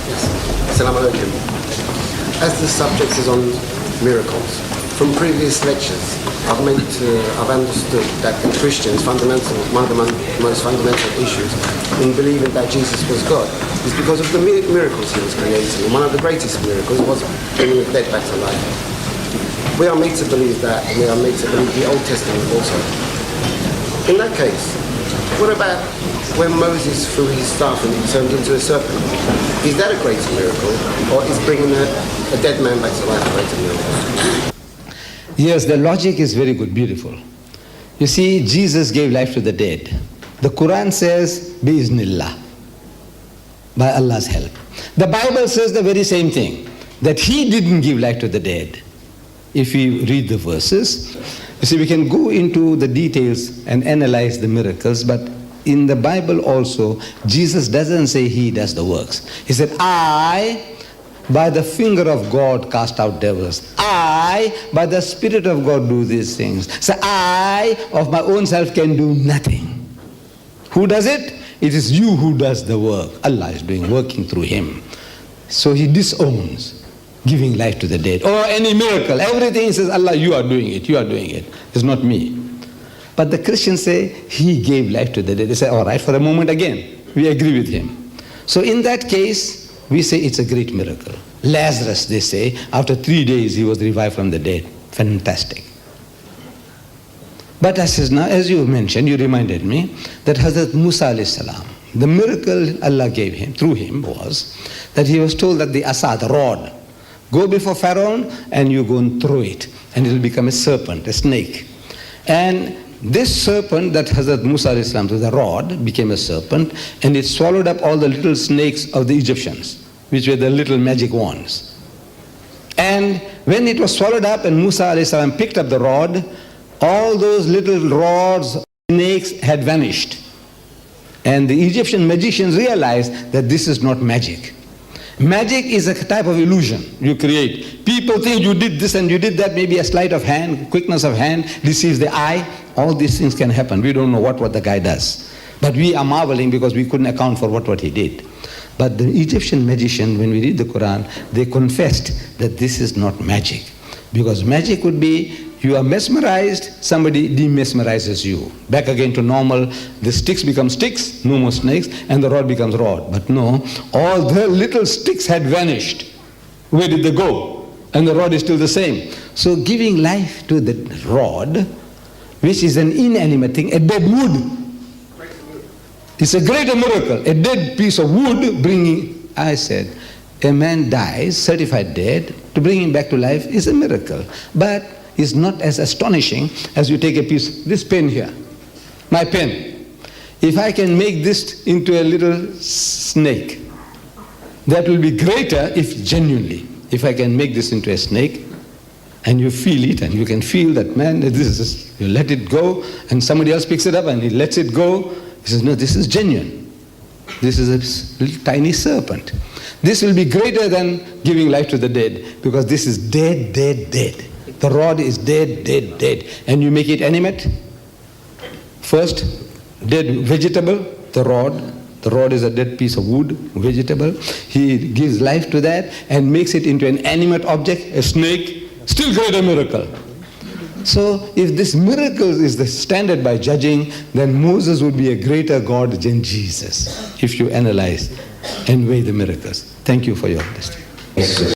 Yes. Assalamu alaikum. As the subject is on miracles, from previous lectures, I've understood that in Christians, one of the most fundamental issues in believing that Jesus was God is because of the miracles he was creating. And one of the greatest miracles was bringing the dead back to life. We are made to believe that, and we are made to believe the Old Testament also. In that case, what about when Moses threw his staff and he turned into a serpent? Is that a greater miracle, or is bringing a dead man back to life a greater miracle? Yes, the logic is very good, beautiful. You see, Jesus gave life to the dead. The Quran says, Bi-iznillah, by Allah's help. The Bible says the very same thing, that He didn't give life to the dead. If we read the verses, you see, we can go into the details and analyze the miracles, but in the Bible also, Jesus doesn't say He does the works. He said, I, by the finger of God, cast out devils. I, by the Spirit of God, do these things. So I, of my own self, can do nothing. Who does it? It is you who does the work. Allah is working through Him. So He disowns giving life to the dead, or any miracle. Everything He says, Allah, you are doing it, you are doing it. It's not me. But the Christians say, He gave life to the dead. They say, all right, for a moment again, we agree with Him. So in that case, we say it's a great miracle. Lazarus, they say, after 3 days he was revived from the dead. Fantastic. But as you mentioned, you reminded me, that Hazrat Musa alayhi salam, the miracle Allah gave him, through him, was that he was told that the asa, the rod, go before Pharaoh and you go and throw it, and it will become a serpent, a snake. And this serpent that Hazrat Musa alayhi salam, the rod, became a serpent, and it swallowed up all the little snakes of the Egyptians, which were the little magic wands. And when it was swallowed up and Musa alayhi salam picked up the rod, all those little rods, snakes had vanished. And the Egyptian magicians realized that this is not magic. Magic is a type of illusion you create. People think you did this and you did that, maybe a sleight of hand, quickness of hand, deceives the eye. All these things can happen. We don't know what the guy does. But we are marveling because we couldn't account for what he did. But the Egyptian magician, when we read the Quran, they confessed that this is not magic. Because magic would be, you are mesmerized, somebody demesmerizes you. Back again to normal, the sticks become sticks, no more snakes, and the rod becomes rod. But no, all the little sticks had vanished. Where did they go? And the rod is still the same. So giving life to the rod, which is an inanimate thing, a dead wood, it's a greater miracle. A dead piece of wood bringing, I said, a man dies, certified dead, to bring him back to life is a miracle. But it's not as astonishing as you take a piece, this pen here, my pen. If I can make this into a little snake, that will be greater if genuinely, if I can make this into a snake, and you feel it, and you can feel that, man, this is, you let it go, and somebody else picks it up and he lets it go. He says, no, this is genuine. This is a little tiny serpent. This will be greater than giving life to the dead, because this is dead, dead, dead. The rod is dead, dead, dead. And you make it animate. First, dead vegetable, the rod. The rod is a dead piece of wood, vegetable. He gives life to that and makes it into an animate object, a snake. Still greater miracle. So if this miracle is the standard by judging, then Moses would be a greater God than Jesus, if you analyze and weigh the miracles. Thank you for your understanding.